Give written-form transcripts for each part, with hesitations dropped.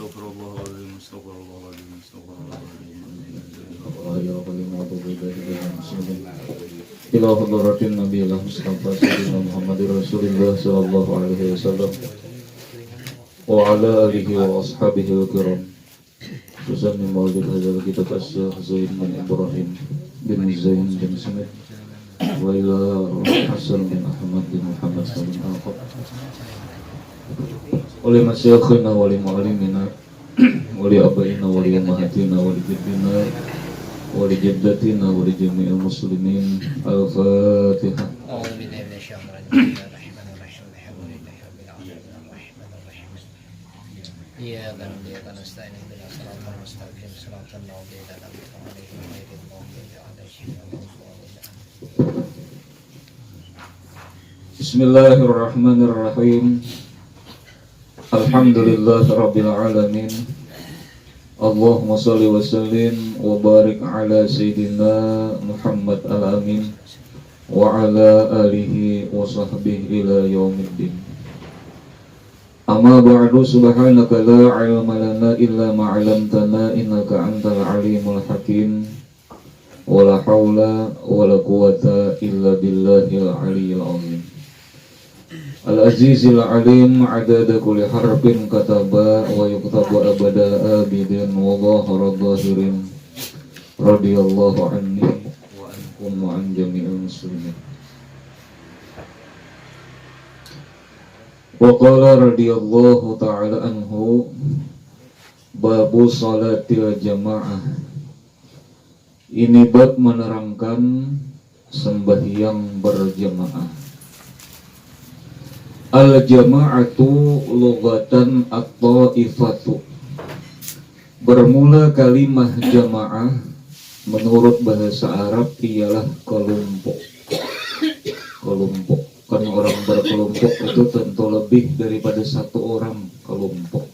Astagfirullahaladzim, astagfirullahaladzim, astagfirullahaladzim. Ila hadratin Nabiyil Mustafa Sayyidina Muhammadir Rasulillah sallallahu alaihi wasallam wa ala alihi wa ashabihi al-kiram. Tusanni maulid hadzal kitab Asy-Syaikh Zain bin Ibrahim bin Zain bin Smith wa ila Hasan bin Ahmad bin Muhammad bin Al-Qab oleh masyayikhina wa li mu'allimina wa li abaina wa li ummahatina wa li jaddina wa li jaddatina wa li jami'il muslimin. Al-Fatihah. A'udzu billahi minasyaitonir rajim. Bismillahirrahmanirrahim. Alhamdulillahi rabbil alamin. Arrahmanirrahim. Iyyaka na'budu wa iyyaka nasta'in. Ihdinas siratal mustaqim. Siratal ladzina an'amta 'alaihim ghairil maghdubi 'alaihim waladdallin. Bismillahirrahmanirrahim. Alhamdulillah rabbil alamin. Allahumma salli wa sallim wa barik ala sayyidina Muhammad al-amin wa ala alihi wa sahbihi ila yaumiddin. Amma ba'du, subhanaka la ilma lana illa ma 'allamtana innaka antal alimul hakim. Wa la haula wa la quwwata illa billahil aliyyil azim. Al-Azizil Alim adada kulli harfin kataba wa yuktabu abada abidin wa dhahara dhahirin radiyallahu anni wa ankum wa an jami'il muslimin. Wa qala radiyallahu ta'ala anhu babu salatil jamaah. Ini bab menerangkan sembahyang berjamaah. Al-jama'atu lughatan at-ta'ifatu. Bermula kalimah jamaah menurut bahasa Arab ialah kelompok. Kelompok. Kan orang berkelompok itu tentu lebih daripada satu orang kelompok.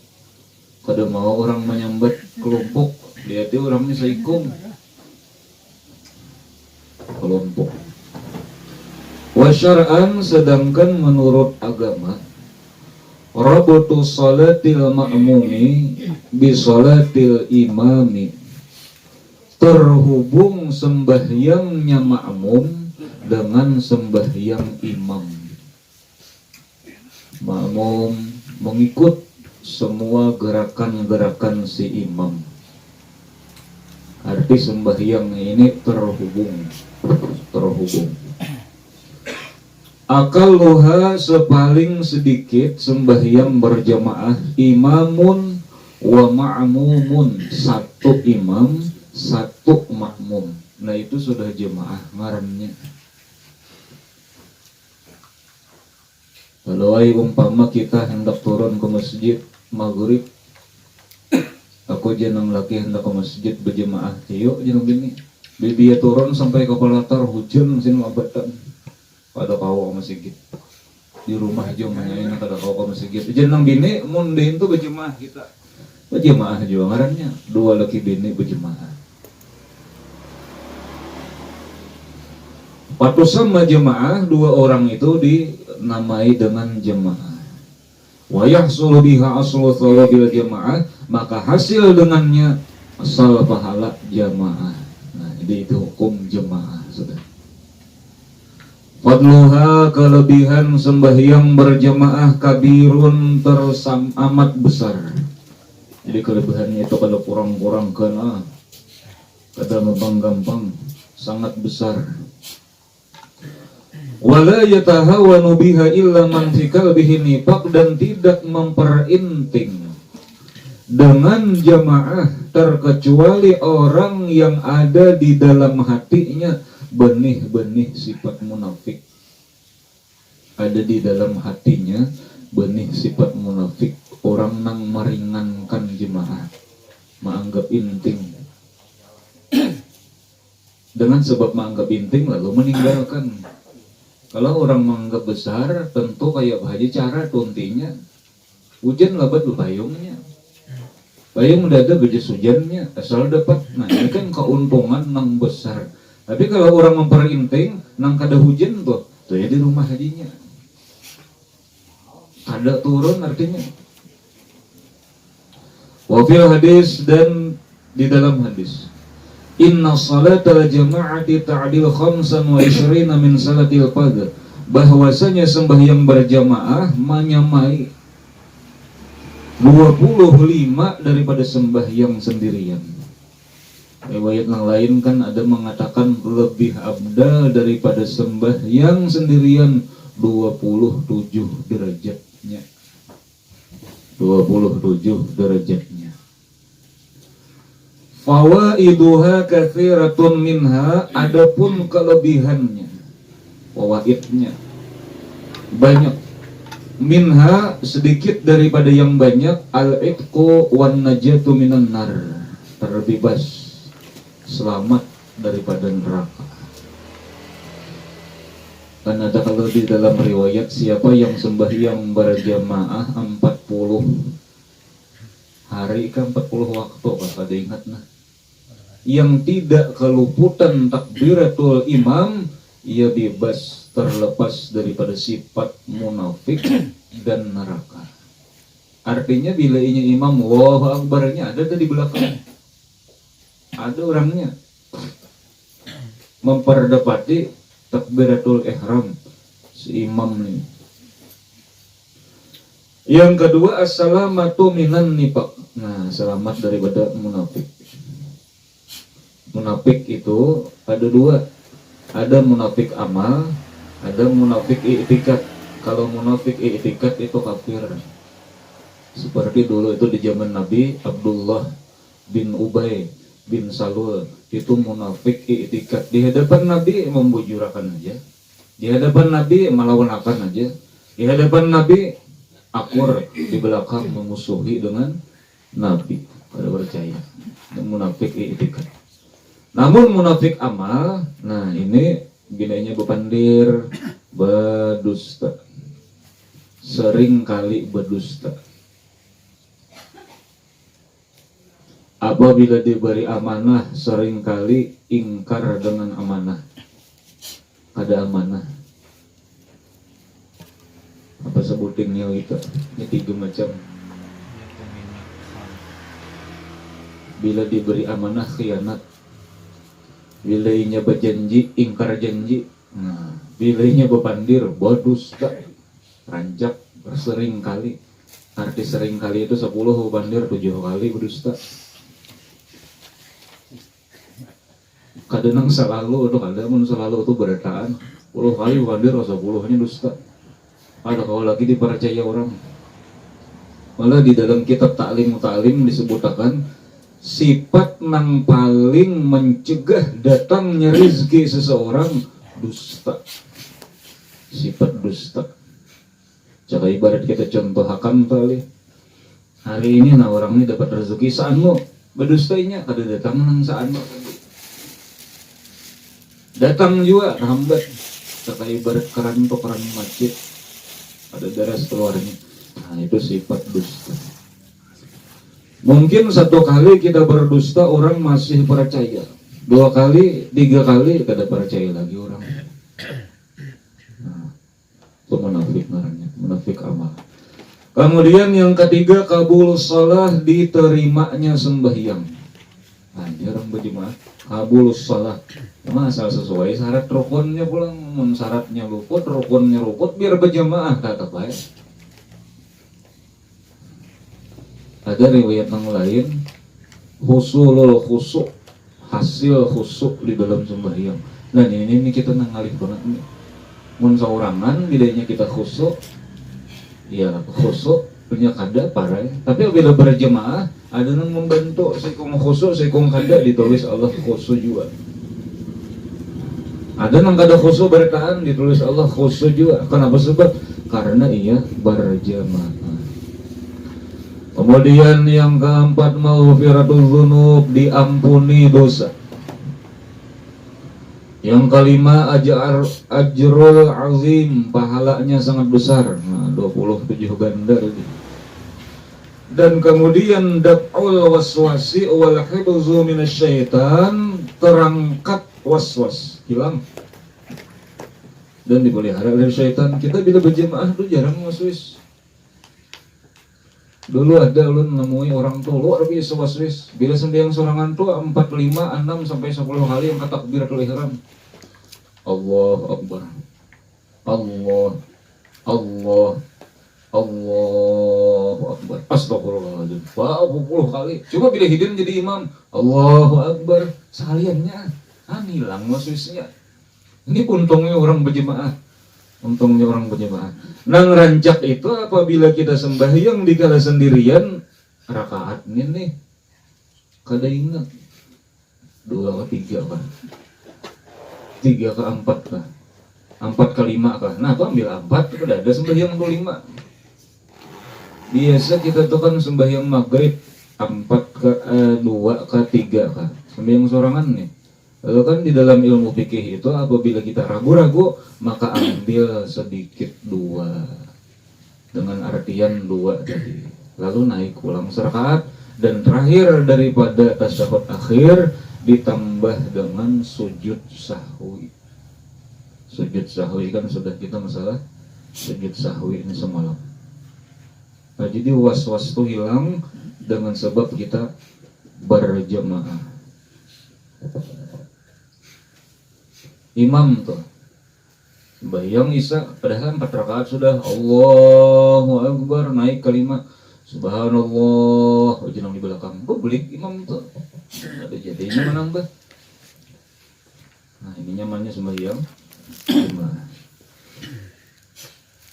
Kada mau orang menyambat kelompok, dia itu orangnya saikum. Kelompok. Wa syar'an, sedangkan menurut agama, rabtu salatil ma'mumi bi salatil imami, terhubung sembahyangnya makmum dengan sembahyang imam. Makmum mengikut semua gerakan-gerakan si imam. Arti sembahyang ini terhubung. Akaluha, sepaling sedikit sembahyang berjamaah, imamun wa ma'mumun, satu imam satu makmum. Nah itu sudah jamaah ngarannya. Kalau umpama kita hendak turun ke masjid maghrib, aku jenang laki hendak ke masjid berjamaah, yuk jenang gini, dia turun sampai ke pelatar hujan sini abatan. Pada kau ke masjid di rumah aja manyain kada kau ke masjid jenang bini mundin tuh berjemaah kita berjemaah juga ngarannya, dua laki bini berjemaah. Patusan jemaah, dua orang itu dinamai dengan jemaah. Wa yahsulu biha aslu thawabil jemaah, maka hasil dengannya asal pahala jemaah. Nah jadi itu hukum jemaah sudah. Fadluha, kelebihan sembahyang berjamaah, kabirun, amat besar. Jadi kelebihannya itu kalau kurang-kurang kena, kada gampang, sangat besar. Wala yatahawanu biha illa man fi qalbihi nifaq, dan tidak memperinting dengan jamaah terkecuali orang yang ada di dalam hatinya benih-benih sifat munafik. Ada di dalam hatinya benih sifat munafik. Orang nang meringankan jemaah, menganggap inting. Dengan sebab menganggap inting lalu meninggalkan. Kalau orang menganggap besar, tentu kayak haji cara tuntinya. Hujan lebat bayungnya. Bayung dada bejes hujannya, asal dapat. Nah ini kan keuntungan nang besar. Tapi kalau orang memperinting, nang kada hujan tuh ya di rumah hajinya. Kada turun artinya. Wa fil hadis, dan di dalam hadis, inna salatal jama'ati ta'dil 25 min salatil fardh, bahwasanya sembahyang berjamaah menyamai 25 daripada sembahyang sendirian. Riwayat yang lain kan ada mengatakan lebih abdal daripada sembahyang sendirian 27 derajatnya. 27 derajatnya. Fawaiduha katsiratun minha, adapun kelebihannya, fawaidnya banyak. Minha, sedikit daripada yang banyak, al-itqu wan najatu minan nar, terbebas, selamat daripada neraka. Karena ada kalau di dalam riwayat, siapa yang sembahyang berjamaah 40 hari ke 40 waktu, kalau ada ingat nah, yang tidak keluputan takbiratul imam, ia bebas, terlepas daripada sifat munafik dan neraka. Artinya bila ini imam Allahu Akbarnya ada di belakang, ada orangnya memperdapati takbiratul ihram si imam nih. Yang kedua, assalamatu minan nifaq. Nah, selamat daripada munafik. Munafik itu ada dua, ada munafik amal, ada munafik i'tikad. Kalau munafik i'tikad itu kafir. Seperti dulu itu di zaman Nabi, Abdullah bin Ubay bin Salul itu munafik i'tikad. Di hadapan Nabi membujurakan aja, di hadapan Nabi melawan-lawan aja, di hadapan Nabi akur, di belakang memusuhi dengan Nabi. Pada percaya munafik i'tikad. Namun munafik amal, nah ini ginanya bepandir, berdusta, sering kali berdusta. Apabila diberi amanah, sering kali ingkar dengan amanah. Ada amanah, apa sebutinnya itu? Ini 3 macam. Bila diberi amanah, khianat. Bila inya berjanji, ingkar janji. Nah, bila inya berpandir, berdusta, rancak, bersering kali. Arti sering kali itu 10 berpandir, 7 kali berdusta. Kadang selalu itu, kadang selalu itu berataan 10 kali berpandir, 10-nya dusta. Ada kalau lagi dipercaya orang. Malah di dalam kitab Ta'lim disebutkan sifat yang paling mencegah datangnya rezeki seseorang, dusta. Sifat dusta. Coba ibarat kita contohkan kali. Hari ini nah orang ini dapat rezeki saanmu, berdustainya kada datang nang saanmu. Datang juga hambat. Coba ibarat keran macet, ada deras keluarnya. Nah itu sifat dusta. Mungkin 1 kali kita berdusta orang masih percaya, 2 kali, 3 kali kada percaya lagi orang. Nah, itu munafik namanya, munafik amal. Kemudian yang ketiga, kabul shalah, diterimanya sembahyang. Nah, jarang berjemaah, kabul shalah. Asal sesuai syarat rukunnya pulang, syaratnya luput, rukunnya luput, biar berjemaah kata baik. Ada riwayat yang lain, husulul khusuk, hasil khusuk di dalam sembahyang. Nah ini kita nangalih banget nih. Mun saurangan bedanya kita khusuk, ya khusuk punya kada parah. Tapi bila berjemaah ada yang membantu, sekong khusuk, sekong kada ditulis Allah khusuk juga. Ada yang kada khusuk bertahan ditulis Allah khusuk juga. Kenapa sebab? Karena ia berjamaah. Kemudian yang keempat, maghfiratul dzunub, diampuni dosa. Yang kelima, ajrul azim, pahalanya sangat besar. Nah, 27 ganda itu. Dan kemudian daf'ul waswasi wal hifdzu minasyaitan, terangkat waswas, hilang dan dipelihara dari syaitan. Kita bila berjemaah tuh jarang waswas. Dulu ada ulun nemui orang tuh luar biasa waswis. Bila sembahyang sorangan tuh 4, 5, 6 sampai 10 kali yang takbiratul ihram. Allahu Akbar. Allah. Allah. Allahu Akbar. Astagfirullahaladzim. 40 kali. Coba bila hidin jadi imam. Allahu Akbar. Sekaliannya. Hilang waswisnya. Ini untungnya orang berjemaah. Untungnya orang berjemaah. Nang rancak itu apabila kita sembahyang dikala sendirian rakaat ini nih kada ingat 2 ke 3 kah 3 ke 4 kah 4 ke 5 kah. Nah tuh ambil 4 udah ada sembahyang 25. Biasa kita tuh kan sembahyang maghrib 4 ke 2 ke 3 kah sembahyang sorangan nih. Lalu kan di dalam ilmu fikih itu apabila kita ragu-ragu maka ambil sedikit 2 dengan artian 2 tadi. Lalu naik ulang serakaat dan terakhir daripada tasyahud akhir ditambah dengan sujud sahwi. Sujud sahwi kan sudah kita masalah sujud sahwi ini semalam. Nah, jadi was-was itu hilang dengan sebab kita berjamaah. Imam tuh sembahyang isya padahal 4 rakaat sudah Allahu Akbar naik kalimat Subhanallah jenang di belakang kok belik imam tuh ada jadinya menambah. Nah ini nyamannya sembahyang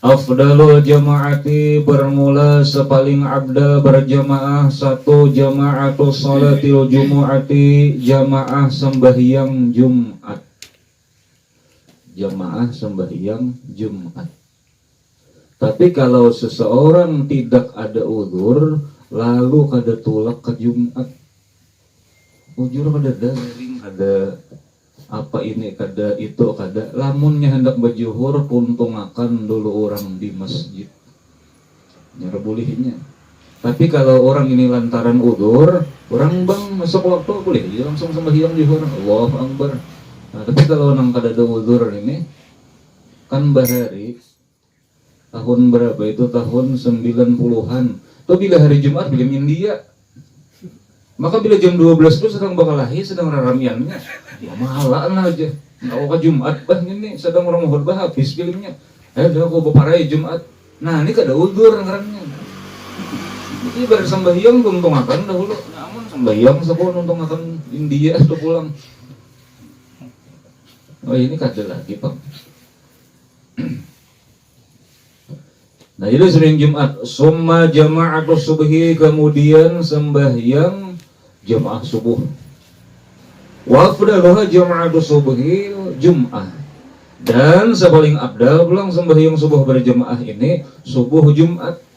afdalul jamaati bermula sepaling abdal berjamaah 1 jama'atu salatil jumu'ati jamaah sembahyang Jumat. Jamaah sembahyang Jumat. Tapi kalau seseorang tidak ada udzur lalu kada tulak ke Jumat, ujur kada daring, kada apa ini, kada itu, kada lamunnya hendak berjuhur puntungakan dulu orang di masjid nyara bolehnya. Tapi kalau orang ini lantaran udzur, orang bang masuk waktu boleh dia langsung sembahyang juhur Allahu Akbar. Nah, tapi kalau nang kada ada udzur ini kan bahari tahun berapa itu tahun 90-an tuh bila hari Jumat bila India maka bila jam 12 itu sedang bakal lahir sedang raramiannya ya mahalan aja nggak ke Jumat bah ini sedang orang mau khutbah habis filmnya udah aku beparai Jumat. Nah ini kada udzur ngarannya jadi bersembahyang tuntungakan dahulu namun sembahyang sepuluh tuntungakan India sudah pulang. Oh ini kada lagi Pak. Nah jadi sering Jumat summa jama'atu subhi kemudian sembahyang jamaah subuh. Wa afdaluha jama'atu subhi Jum'ah. Dan sepaling abdal pulang sembahyang subuh berjamaah ini subuh Jumat.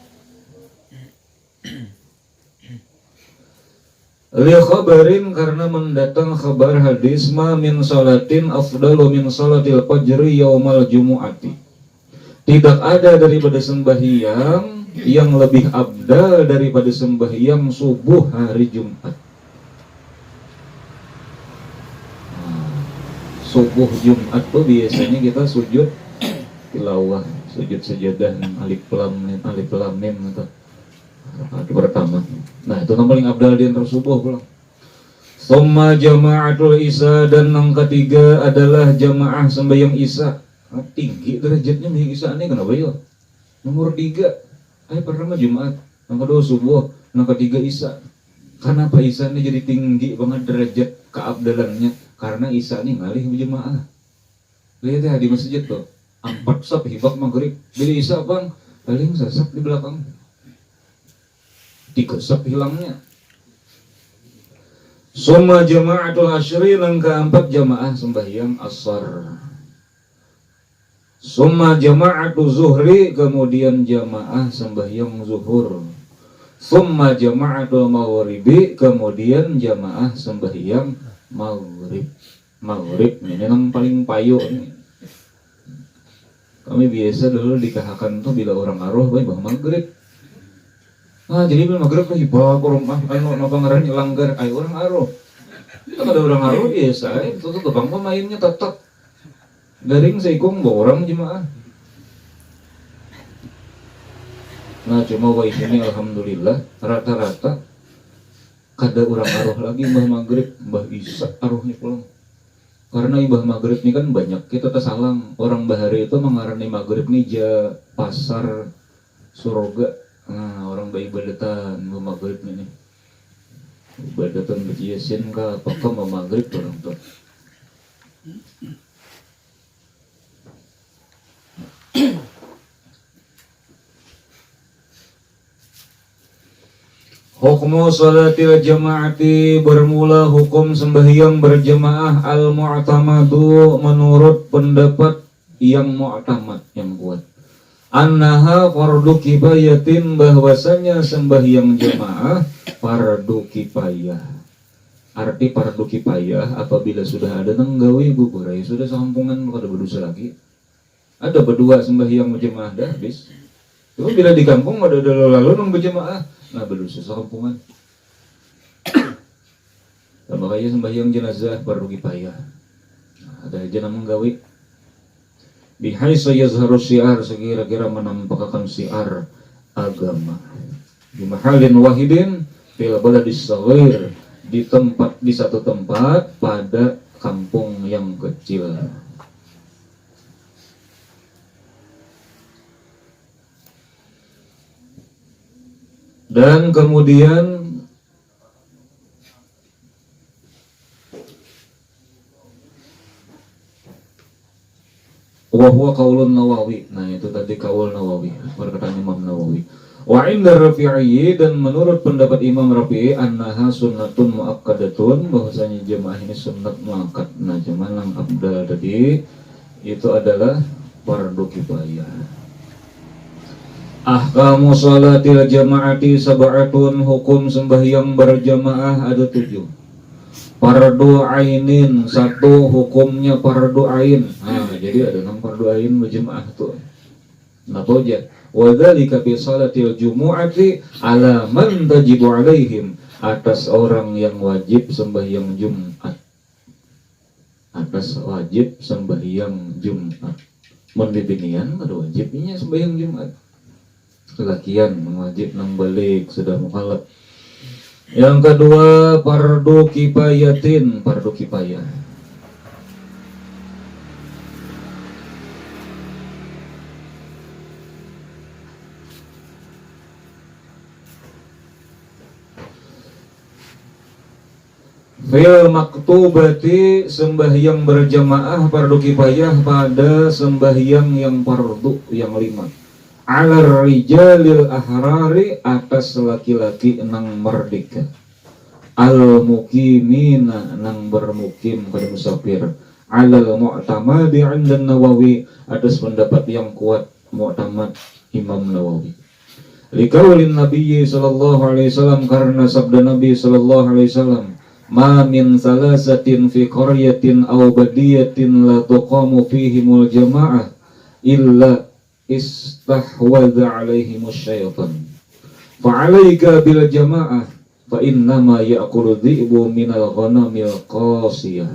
Li khabarin karena mendatang kabar hadis ma min salatin afdalu min salatil fajri yaumal jumu'ati. Tidak ada daripada sembahyang yang lebih abdal daripada sembahyang subuh hari Jumat. Subuh Jumat tuh biasanya kita sujud tilawah, sujud sajadah alif lam mim atau itu pertama. Nah itu yang paling abdal di antara subuh pulang. Summa jama'atul isya dan yang ketiga adalah jamaah sembahyang isya. Nah, tinggi derajatnya sembahyang isya ini kenapa ya? Nomor 3 pertama Jumat, yang kedua subuh, yang ketiga isya. Kenapa isya ini jadi tinggi banget derajat keabdalannya? Karena isya ini ngalih berjamaah. Lihat ya di masjid tuh 4 saf hibak maghrib, bila isya bang paling sesap di belakang 3 saf hilangnya. Summa jama'atul asyri yang keempat jamaah sembahyang asar. Summa jama'atul zuhri kemudian jamaah sembahyang zuhur. Summa jama'atul maghribi kemudian jamaah sembahyang maghrib. Maghrib ini yang paling payu nih. Kami biasa dulu dikahakan tuh bila orang aruh baik bang maghrib. Nah jadi bila maghrib lagi bawa kurung ayo napa ngaran langgar ayo orang aruh. Kita ada orang aruh biasa itu tuh bang pemainnya tetap garing seikung bawa orang jemaah. Nah cuma wa ini alhamdulillah rata-rata kada urang aruh lagi Mbah Maghrib, Mbah Isa aruhnya pulang. Karena Mbah Maghrib ini kan banyak, kita tersalang orang bahari itu mengarani Maghrib nih ja pasar surga. Nah orang bayi ibadatan Mbah Maghrib ini ibadatan berjiasin kah apakah Mbah Maghrib orang tuh. Hukmu salatil jamaati, bermula hukum sembahyang berjamaah al-mu'tamadu menurut pendapat yang mu'tamad yang kuat. Annaha fardu kifayatin, bahwasanya sembahyang jamaah fardu kifayah. Arti fardu kifayah apabila sudah ada nenggawi gugurai sudah sampungan kada berdosa lagi. Ada berdua sembahyang berjamaah dah habis. Cuma bila di kampung ada lalu nang berjamaah nah berdosa sekampungan. Nah, makanya sembahyang jenazah fardu kifayah. Nah, ada aja namung gawe. Bihaitsu yazharu syiar, sekira-kira menampakkan syiar agama. Di mahallin wahidin fil baladis shaghir, di satu tempat pada kampung yang kecil. Dan kemudian wahwa qaulun Nawawi. Nah itu tadi qaul Nawawi, perkataan Imam Nawawi. Wa inda Rafi'i, dan menurut pendapat Imam Rafi'i, annaha sunnatun muakkadatun, bahwasanya jemaah ini sunnat muakkad. Nah cuman yang abdal tadi itu adalah fardu kifayah. Ahkamu salatil jamaati sab'atun, hukum sembahyang berjamaah ada 7. Fardu ainin, 1 hukumnya fardu ain. Nah, jadi ada 6 fardu ain berjamaah tuh. Napa aja? Wa dzalika fi salatil jumu'ati ala man tajibu alaihim, atas orang yang wajib sembahyang Jumat. Atas wajib sembahyang Jumat. Mun bibinian kada wajibnya sembahyang Jumat. Kelakian wajib nang balik sudah mukallaf. Yang kedua fardu kifayatin, fardu kifayah. Fil maktubati, sembahyang berjamaah fardu kifayah pada sembahyang yang fardu yang 5. Alar rijalil ahrari, atas laki-laki nang merdeka. Al mukimina, nang bermukim pada musafir. Alal mu'tamadi 'inda Nawawi, atas pendapat yang kuat mu'tamad Imam Nawawi. Liqaulin Nabi sallallahu alaihi wasallam, karena sabda Nabi sallallahu alaihi wasallam, ma min salasatin fi qaryatin aw badiyatin la tuqamu fihimul jamaah illa istahwadha alaihimus syaitan fa'alaika bil jamaah fa innama ya'kulu dhi'bu minal ghanamil qasiyah.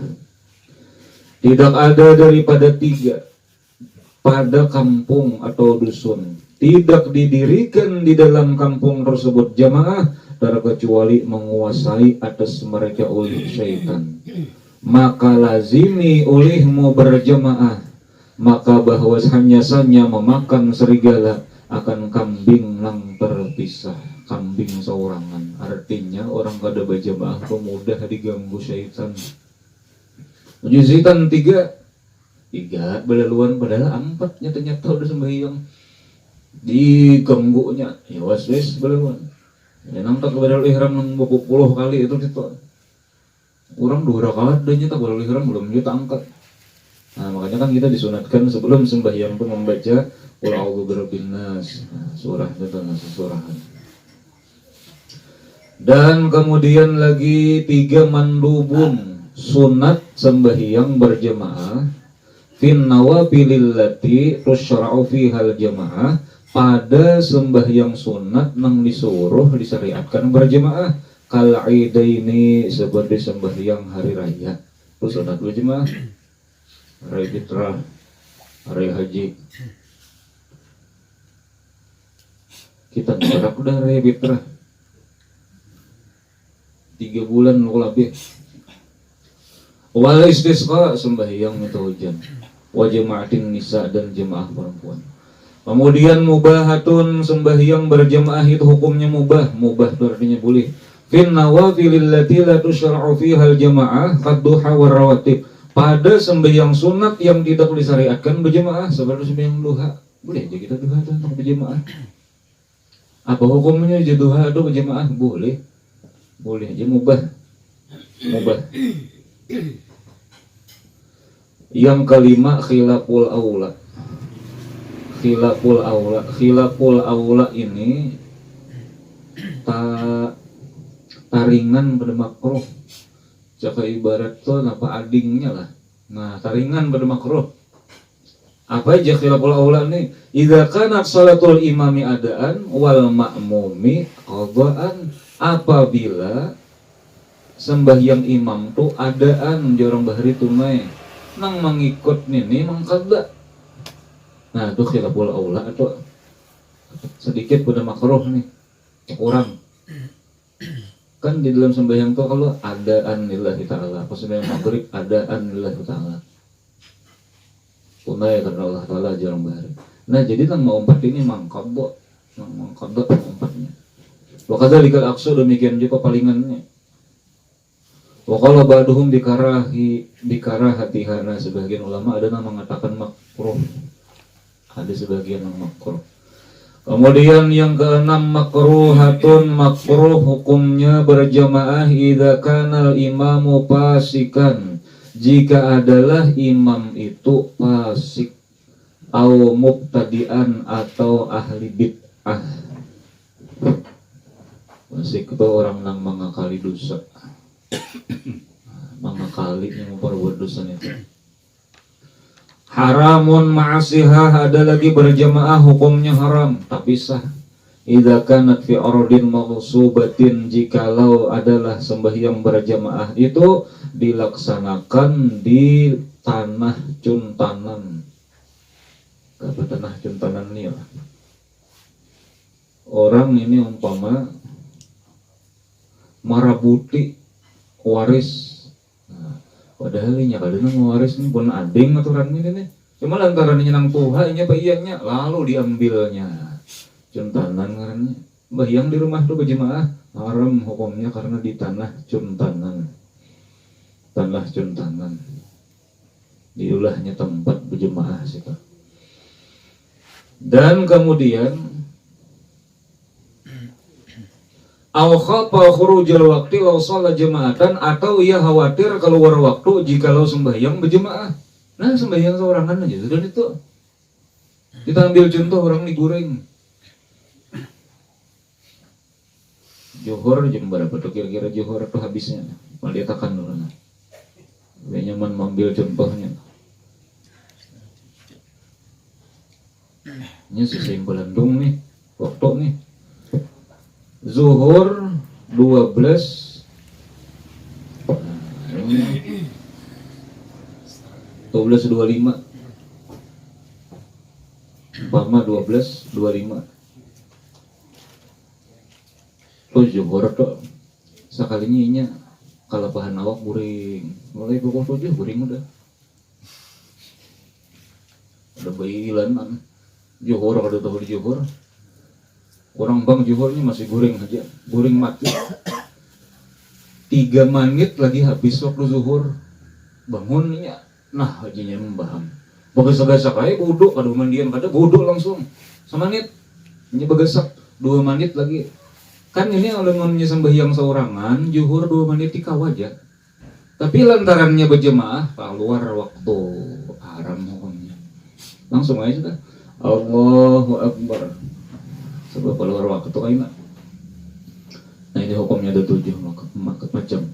Tidak ada daripada 3 pada kampung atau dusun tidak didirikan di dalam kampung tersebut jamaah terkecuali menguasai atas mereka oleh syaitan. Maka lazimi olehmu berjamaah, maka bahwasanya memakan serigala akan kambing nang terpisah, kambing seorangan. Artinya orang kada berjamaah itu mudah diganggu syaitan. Mujizitan 3 belaluan padahal 4 nyata-nyata udah sembahyang diganggunya ya was-was belaluan. Ya nampak badal ihram nang 20 kali itu orang 2 rakaat dan nyata badal ihram belum kita angkat. Nah, makanya kan kita disunatkan sebelum sembahyang pun membaca Qul a'udzu birabbin nas, surah itu termasuk surahan. Dan kemudian lagi 3 mandubun, sunat sembahyang berjamaah fin nawafilil lati tusyra'u fihal jamaah, pada sembahyang sunat nang disuruh disyariatkan berjamaah, kal aidaini, seperti sembahyang hari raya itu sunat berjamaah. Hari fitrah, hari haji. kita berak udah rebitra 3 bulan lu lebih. Wal istisqa sembahyang minta hujan. Wa jama'atin nisa dan jemaah perempuan. Kemudian mubahatun sembahyang berjamaah itu hukumnya mubah itu artinya boleh. Fin nawafilil lati la tusyra'u fiha al-jama'ah qad-duha war rawatib. Pada sembahyang sunat yang tidak disyariatkan berjamaah seperti sembahyang duha. Boleh aja kita duha tentang berjamaah. Apa hukumnya aja duha atau berjamaah? Boleh. Boleh aja mubah. Yang kelima khilaful aula. Khilaful aula ini taringan pada makruh. Jaka ibarat tuh apa adingnya lah. Nah, taringan pada makruh. Apa aja khilaful aula ini? Idza kanat salatul imami adaan wal ma'mumi qadaan. Apabila sembahyang imam tuh adaan jorong bahari tunai nang mengikut nini mangkada. Nah, itu khilaful aula atau sedikit pada makruh nih. Kurang. Kan di dalam sembahyang tuh kalau adaan lillahi ta'ala, pas sembahyang maghrib adaan lillahi ta'ala. Tunai karena Allah Ta'ala jarang bahari. Nah, jadi nang mau umpat ini mangkada umpatnya. Wa kadzalika al-aqsu demikian juga palingannya. Wa qala ba'duhum bikarahatiha. Sebagian ulama ada yang mengatakan makruh. Ada sebagian yang makruh. Kemudian yang keenam makruhatun makruh hukumnya berjamaah idza kana al-imamu fasikan. Jika adalah imam itu fasik au mubtadi'an atau ahli bid'ah. Fasik itu orang yang mengakali dosa. Mengakali yang memperbuat dosa itu. Haramun ma'asihah, ada lagi berjamaah hukumnya haram tapi sah. Idza kanat fi ardin maghsubatin, jikalau adalah sembahyang berjamaah itu dilaksanakan di tanah cuntanan. Apa tanah cuntanan ini ya? Orang ini umpama marabuti waris. Nah, padahal ini kadang waris ini pun ading aturan ini nih. Cuma lantaran nyenang tuha nya bayiannya lalu diambilnya. Cuntanan karena bayang di rumah tuh berjemaah haram hukumnya karena di tanah cuntanan. Tanah cuntanan. Diulahnya tempat berjemaah sih Pak. Dan kemudian aw khafa khurujal waqti law shalla jama'atan, atau ia khawatir keluar waktu jikalau sembahyang berjemaah. Nah, sembahyang seorangan aja sudah itu. Kita ambil contoh orang digoreng. Johor jam berapa tuh kira-kira Johor tuh habisnya? Mal diatakan dulu nah. Biar nyaman mengambil contohnya. Ini sisa Bandung nih, waktu nih. Zuhur 12 12.25 umpama 12.25 tuh Zuhur tuh sekalinya inya kalapahan awak guring mulai pukul 7 guring udah bayi ilanan Zuhur kalau tahu di Zuhur orang bang Johornya masih guring aja, guring mati. 3 menit lagi habis waktu zuhur, bangunnya, nah hajinya membaham. Bagesak-gesak aja buduk, kada mandian kada buduk langsung. Semenit, ini bagesak 2 menit lagi. Kan ini kalau ngomongnya sembahyang seorangan, zuhur 2 menit dikau aja. Tapi lantarannya berjemaah, keluar waktu haram hukumnya. Langsung aja sudah. Allahu Akbar. Sebab keluar waktu kayak nah ini hukumnya ada 7 macam.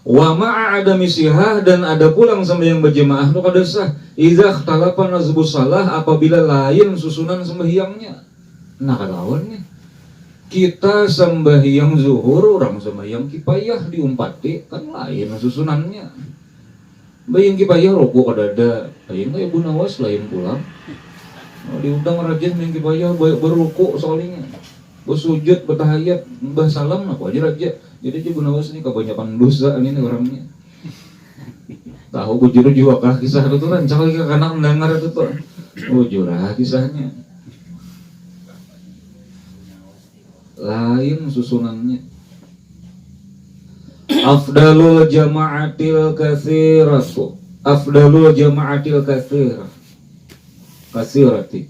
Wa ma'a adami sihah, dan ada pulang sembahyang berjemaah itu kada sah. Idza ikhtalafa nazbus salah, apabila lain susunan sembahyangnya. Nah kalawan nih kita sembahyang zuhur, orang sembahyang kifayah diumpati kan lain susunannya. Bayang kifayah rokok kada ada, lain kayak Bu Nawas lain pulang. Diundang rajin minggu bayar beruku soalnya bersujud bertahiyat bersalam apa aja raja. Jadi dia gunawas nih kebanyakan dosa ini orangnya. Tahu bujur juga kah kisah itu kan cakal ke kanak mendengar itu tuh. Bujur kisahnya. Lain susunannya. Afdalul jama'atil katsiratu. Afdalul jama'atil katsirati.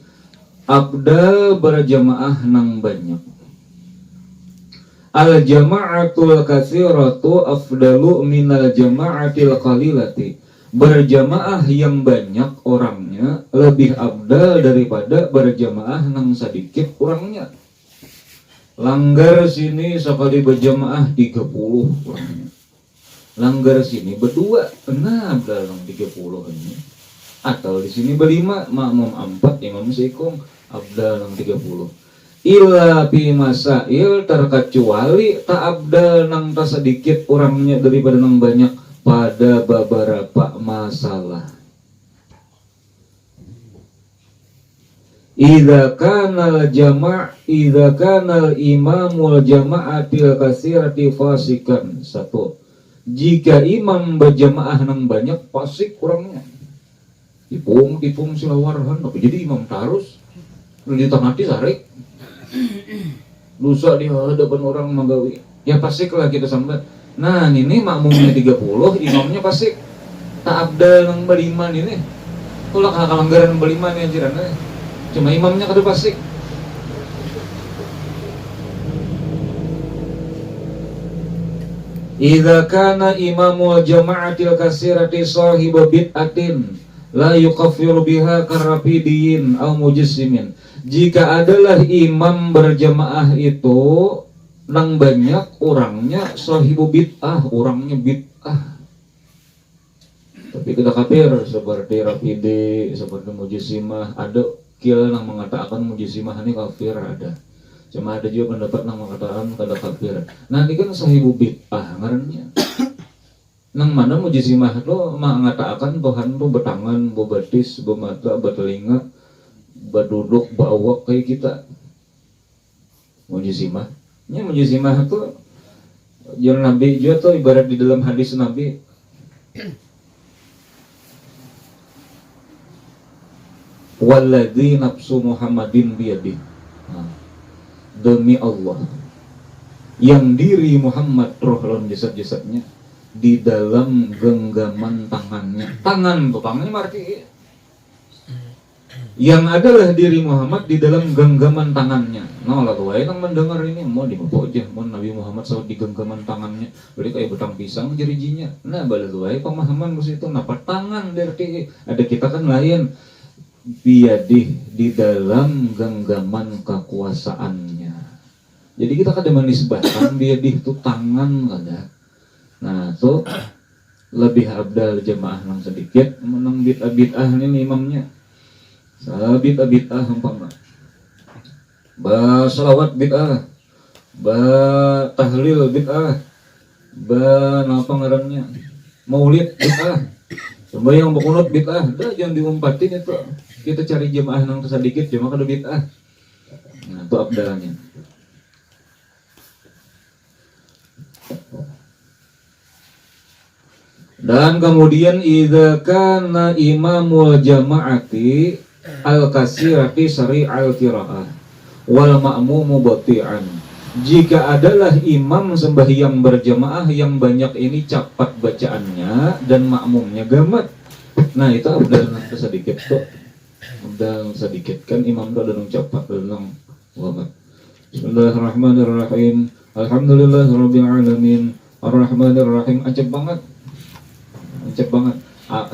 Afdal berjamaah nang banyak. Al jama'atul katsiratu afdalu minal jama'atil qalilati. Berjamaah yang banyak orangnya lebih afdal daripada berjamaah nang sedikit orangnya. Langgar sini sekali berjamaah 30 orangnya. Langgar sini berdua, nah dalam 30 ini. Atau di sini berlima, makmum 4, imam seikung, abdal 30. Illa fi masail terkecuali tak abdal nang tak sedikit orangnya daripada nang banyak pada beberapa masalah. Idza kana imamul jama'atil katsirati fasikan. Satu, jika imam berjamaah nang banyak fasik kurangnya. Tipung silawarhan jadi imam tarus di tengah sarik. Lusa di hadapan orang magawi. Ya fasik lah kita sambat. Nah, ini makmumnya 30, imamnya fasik. Tak abdal nang beriman ini. Kalau kalanggaran beriman ya jirannya. Cuma imamnya kada fasik. Idza kana imamul jama'atil katsirati sahiba bid'atin la yukaffiru biha karafidiyin aw mujassimin. Jika adalah imam berjamaah itu nang banyak orangnya sahibu bid'ah, orangnya bid'ah. Tapi kita kafir seperti Rafidi, seperti Mujassimah, ada kira nang mengatakan Mujassimah ini kafir ada. Cuma ada juga pendapat nang mengatakan kada kafir. Nah ini kan sahibu bid'ah ngarannya. Nang mana Mujassimah itu mengatakan Tuhan itu bertangan, berbatis, bermata, bertelinga, berduduk, berawak kayak kita. Mujassimah. Ya Mujassimah itu yang Nabi juga tuh ibarat di dalam hadis Nabi. Walladzi nafsu Muhammadin biyadih. Demi Allah yang diri Muhammad roh lawan jasad-jasadnya di dalam genggaman tangannya. Tangan tuh tangannya marki. Yang adalah diri Muhammad di dalam genggaman tangannya. Nah lah tuh nang mendengar ini mau dibawa aja mau Nabi Muhammad SAW di genggaman tangannya. Berarti kayak betang pisang jerijinya. Nah bala tuh pemahaman ke situ. Napa tangan dari ada kita kan lain. Biadih di dalam genggaman kekuasaannya. Jadi kita kadang menisbahkan biadih itu tangan kada. Nah itu lebih abdal jamaah nang sedikit menang bid'ah ini imamnya. Bid'ah umpama. Ba salawat bid'ah. Ba tahlil bid'ah. Ba napa ngarannya? Maulid bid'ah. Sembahyang berkunut bid'ah. Dah jangan diumpatin itu. Kita cari jemaah nang sedikit jemaah kada bid'ah. Nah, itu abdalnya. Dan kemudian idza kana imamul jama'ati al-katsirati sari'al qira'ah wal ma'mumu bati'an. Jika adalah imam sembahyang berjamaah yang banyak ini cepat bacaannya dan makmumnya gamat. Nah, itu abdal nang sedikit tuh. Abdal sedikit kan imam tuh ada nang cepat ada nang gamat. Bismillahirrahmanirrahim. Alhamdulillahirabbil alamin. Arrahmanirrahim. Acep banget.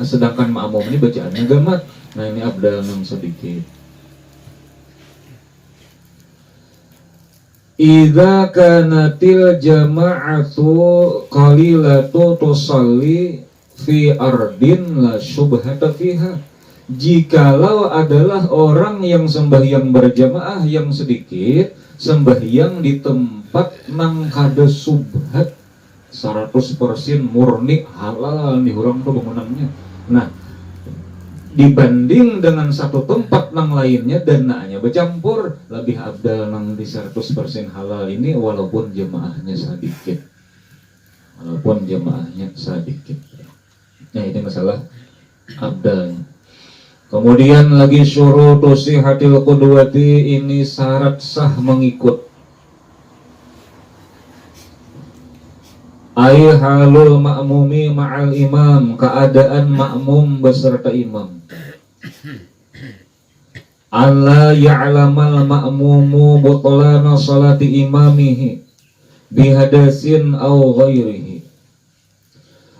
Sedangkan makmum ini bacaannya gamat. Nah ini abdal nang sedikit. Idza kanatil jama'atu qalilatu tusalli fi ardin la syubhata fiha. Jikalau adalah orang yang sembahyang berjamaah yang sedikit, sembahyang di tempat nang kada subhat 100% murni halal nih orang tuh bangunannya. Nah, dibanding dengan satu tempat nang lainnya dananya bercampur lebih abdal nang di 100% halal ini walaupun jemaahnya sedikit. Nah ini masalah abdal. Kemudian lagi syurutu sihatil qudwati, ini syarat sah mengikut. Ai halul ma'mumi ma'al imam, keadaan makmum beserta imam. Alla ya'lamal ma'mumu butlana salati imamihi bihadasin au ghairihi,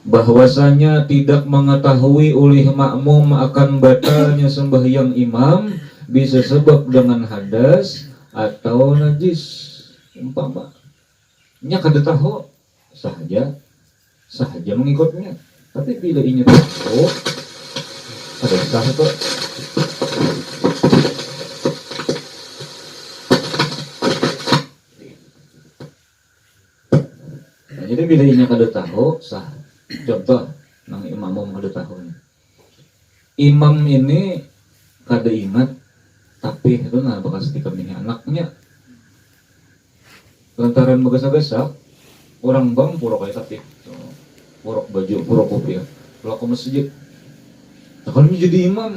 bahwasanya tidak mengetahui oleh makmum akan batalnya sembahyang imam bisa sebab dengan hadas atau najis. Umpamanya kada tahu sahaja mengikutnya, tapi bila inya tahu ada sah itu. Nah, jadi bila inya kada tahu sah. Contoh nang imam kada tahu, imam ini kada ingat, tapi itu nah bekas dikemini anaknya lantaran begasak-gasak orang bang purok kayak tapi purok baju purok kopi ya pulang ke masjid. Nah, kalau menjadi imam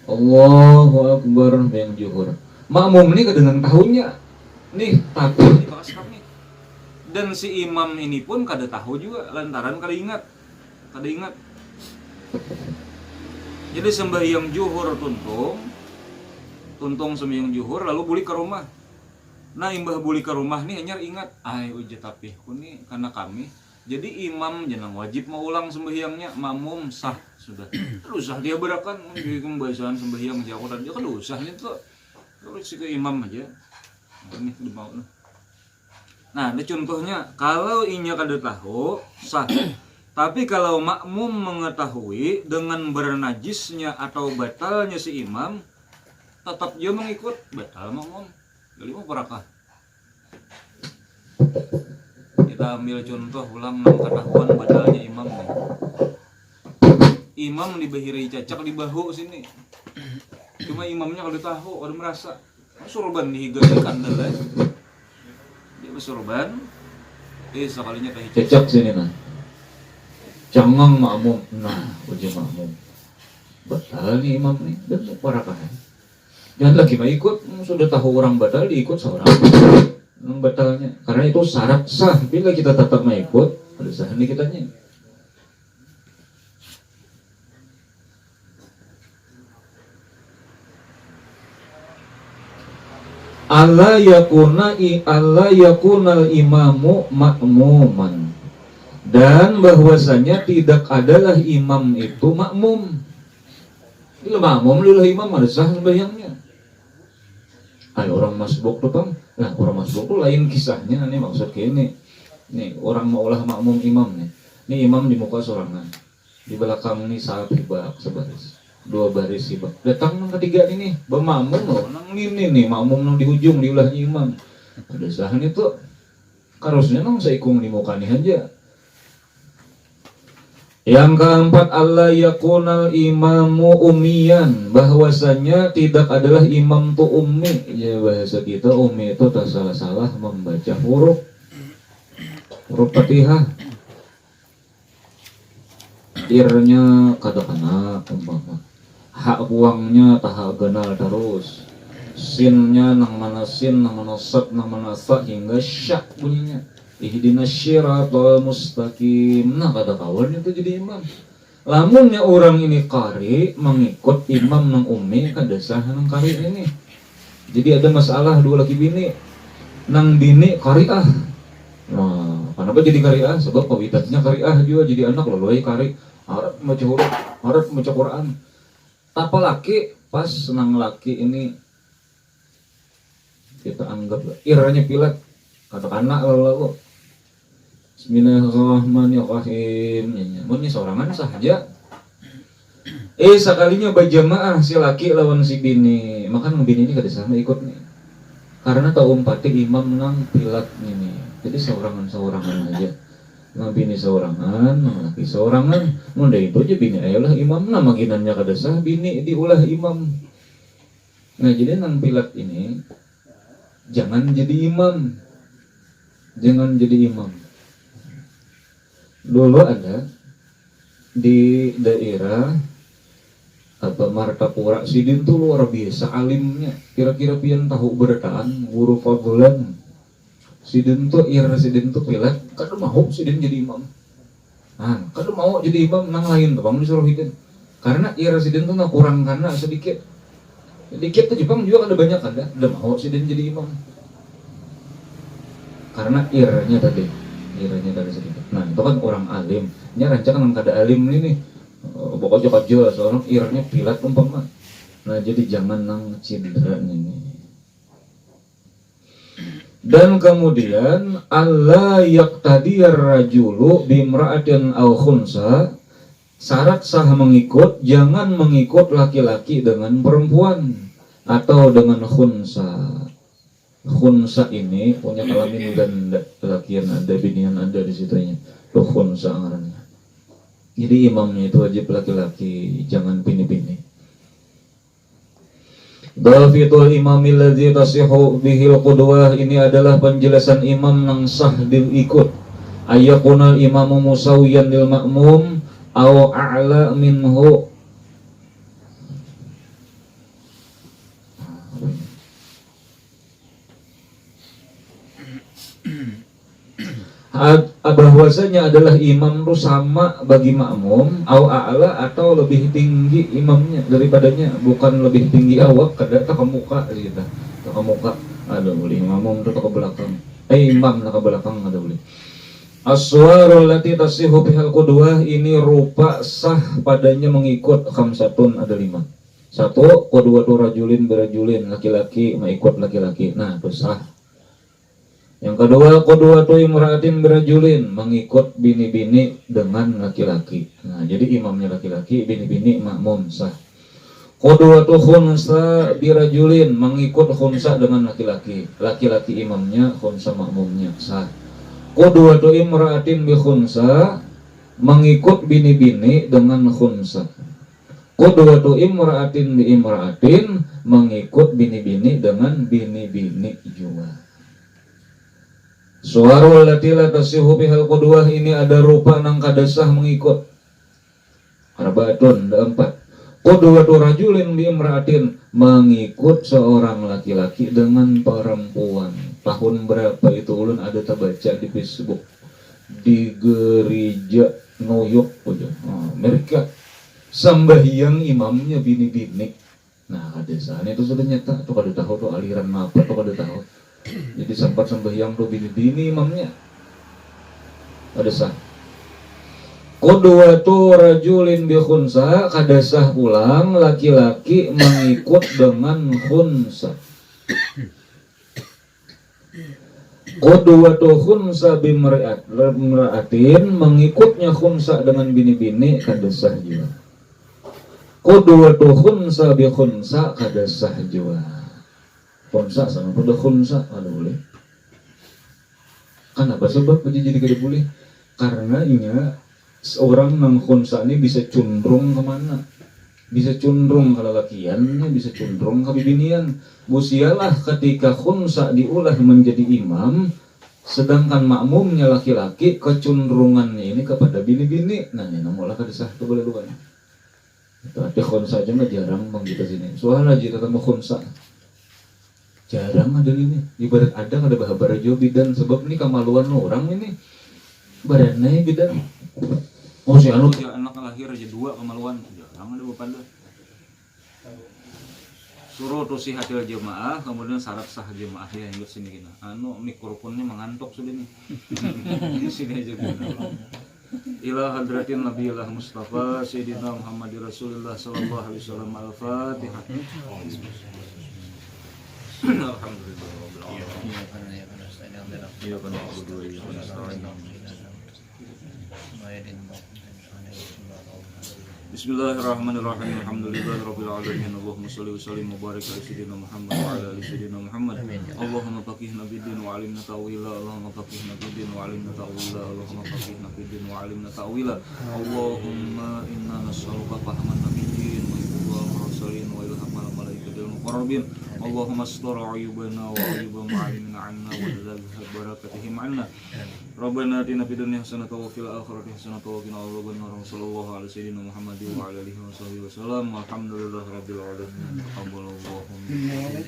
Allahu Akbar yang juhur, makmum ini kedengan tahunya nih tapi bekas kami. Dan si imam ini pun kada tahu juga lantaran kada ingat. Jadi sembahyang juhur tuntung sembahyang juhur lalu balik ke rumah. Nah imbah balik ke rumah nih hanya ingat, uja tapi kuni karena kami. Jadi imam jangan wajib mau ulang sembahyangnya, makmum sah sudah. Terus sah dia berakan di pembahasan sembahyang jauh dan dia kan usah nih tuh. Terus si ke imam aja. Ini mau. Nah, ini contohnya kalau inya kada tahu sah. Tapi kalau makmum mengetahui dengan bernajisnya atau batalnya si imam, tetap dia mengikut, batal makmum. Jadi mau perakah. Kita ambil contoh ulang nang ketahuan batalnya imam nih. Imam dibahiri cacak di bahu sini. Cuma imamnya kalau tahu, ada merasa surban dihiga di kandel ya. Dia bersurban, sekalinya kayak cacak sini nah. Cangang makmum, nah uji makmum. Batal nih imam nih, dan parakah. Jangan lagi mau ikut, sudah tahu orang batal diikut seorang. Batalnya, karena itu syarat sah. Bila kita tetap mau ikut, ada sah nih kitanya. Allah yakunal imamu makmuman, dan bahwasanya tidak adalah imam itu makmum. Bila makmum lula imam ada sah sembahyangnya. Orang masbuk tuh bang, nah orang masbuk tuh lain kisahnya. Nih maksud gini, nih orang maulah makmum imam nih. Nih imam di muka sorangan, di belakang nih saat hibak sebaris, 2 baris hibak. Datang yang ketiga ini, bermakmum loh, nang ini nih makmum nang di ujung diulahnya imam. Ada sahan itu, harusnya nang seikung di muka nih aja. Yang keempat, Allah yakunal imamu umiyan, bahwasanya tidak adalah imam tu ummi. Ya bahasa kita ummi itu tak salah-salah membaca huruf Fatihah. Irnya kadang-kadang umpama, hak buangnya tahak genal terus, sinnya nang mana sin, nang mana sat, nang mana sa hingga syak bunyinya. Ihdinas syiratal mustaqim. Nah kada kawan itu jadi imam. Lamunnya orang ini qari mengikut imam nang ummi kada sah nang qari ini. Jadi ada masalah dua laki bini. Nang bini qari'ah. Nah, kenapa jadi qari'ah? Sebab kawitannya qari'ah juga jadi anak loloi qari. Harap baca huruf, harap baca Quran. Apa laki pas nang laki ini kita anggap iranya pilat kata-kata lalu Bismillahirrahmanirrahim. Ini sorangan sahaja. Sekalinya berjamaah si laki lawan si bini, maka nang bini ini kada sama ikut nih. Karena tahu umpati imam nang pilat ini. Jadi seorangan aja. Nah bini seorangan, nah laki seorangan, mun deui itu aja bini ayolah imam na maginannya kada sah bini diulah imam. Nah jadi nang pilat ini jangan jadi imam. Jangan jadi imam. Dulu ada di daerah Martapura Sidin tuh luar biasa alimnya. Kira-kira pian tahu berataan guru fabulan. Sidin tuh pilat, kada mau Sidin jadi imam. Nah, kada mau jadi imam nang lain tuh bang disuruh hidin. Karena Sidin tuh nak kurang karena sedikit tuh Jepang juga ada banyak ada mau Sidin jadi imam. Karena iranya tadi sedikit. Nah itu kan orang alim, ini rancangan yang kada alim ini, pokoknya kajol seorang iranya pilat umpama. Nah jadi jangan nang cindera ini. Dan kemudian Allah yaqtadiyar rajulu bimra'atin aw khunsa, syarat sah mengikut jangan mengikut laki-laki dengan perempuan atau dengan khunsa. Khunsa ini punya kelamin ganda, lakian ada, binian ada di situnya. Tuh khunsa ngarannya. Jadi imamnya itu wajib laki-laki, jangan bini-bini. Dhafitul imamil ladzi tasihu bihil qudwah, ini adalah penjelasan imam nang sah diikut. Ayakunal imamu musawiyan lil ma'mum aw a'la minhu. Bahwasanya adalah imam itu sama bagi makmum au a'la atau lebih tinggi imamnya daripadanya, bukan lebih tinggi awak kada ke muka gitu. Ke muka ada boleh makmum itu ke belakang. Imam ke belakang ada boleh. Aswarul lati tasihu bihal qudwah, ini rupa sah padanya mengikut khamsatun, ada 5. 1 qudwatu rajulin birajulin, laki-laki mengikut laki-laki. Nah, itu sah. Yang kedua, qudwatu imra'atin birajulin, mengikut bini-bini dengan laki-laki. Nah, jadi imamnya laki-laki, bini-bini makmum sah. Qudwatu khunsa birajulin, mengikut khunsa dengan laki-laki. Laki-laki imamnya, khunsa makmumnya sah. Qudwatu imra'atin bi khunsa, mengikut bini-bini dengan khunsa. Qudwatu imra'atin bi imra'atin, mengikut bini-bini dengan bini-bini juga. Suwarul lati la tasihu bihal qudwah, ini ada rupa nang kada sah mengikut. Arbaatun, ada 4. Qudwatu rajulin bi imra'atin, mengikut seorang laki-laki dengan perempuan. Tahun berapa itu ulun ada terbaca di Facebook di gereja New York aja. Mereka sembahyang imamnya bini-bini. Nah, ada sana itu sudah nyata tuh, kada tahu tuh aliran apa tuh, kada tahu. Jadi sempat sembahyang tuh bini-bini imamnya. Ada sah. Qudwatu rajulin bi khunsa, kada sah pulang laki-laki mengikut dengan khunsa. Qudwatu khunsa bi imra'atin, mengikutnya khunsa dengan bini-bini kada sah juga. Qudwatu khunsa bi khunsa, kada sah juga. Khunsa sama pada khunsa ada boleh. Kenapa sebab jadi kada boleh? Karena inya seorang nang khunsa ini bisa cenderung kemana? Bisa cenderung ke lelakiannya, bisa cenderung ke bibinian. Busialah ketika khunsa diulah menjadi imam, sedangkan makmumnya laki-laki, kecenderungannya ini kepada bini-bini. Nah ini namulah kada sah tu boleh lupa. Itu ada khunsa aja mah jarang bang kita sini. Soalnya aja ketemu khunsa jarang ada ini. Ibarat ada bahabar aja bidan, sebab ini kemaluan orang ini badannya bidan. Oh si anu ya anak lahir aja 2 kemaluan, jarang ada bapak anda. Suruh tuh si hasil jemaah, kemudian syarat sah jemaah ya yang sini gini. Anu mikrofonnya mengantuk sudah nih. Di sini aja gini. Ila hadratin nabiyillah Mustafa Sayyidina Muhammad Rasulullah sallallahu alaihi wasallam. Al-Fatihah. Alhamdulillah. Iya kan aku iya kan Bismillahirrahmanirrahim. Alhamdulillahirabbil alamin. Allahumma shalli wa sallim wa barik ala sayyidina Muhammad wa ala ali sayyidina Muhammad. Allahumma faqihna fid-din wa 'allimna ta'wila. Allahumma faqihna fid-din wa 'allimna ta'wila. Allahumma faqihna fid-din wa 'allimna ta'wila. Allahumma inna nas'aluka fahman nabiyyin wa ittiba'al mursalin wa ilhamal malaikatil muqarrabin. Allahumma astur 'uyubana wa 'uyuba ma'alimina 'anna wa tadhhab barakatihim 'anna. Rabbana atina fid dunya hasanatan wa fil akhirati hasanatan wa qina adzabannar. Sallallahu alaihi sayyidina Muhammad wa ala alihi wa sahbihi wasallam. Alhamdulillahirabbil alamin. Taqabbalallahu minna.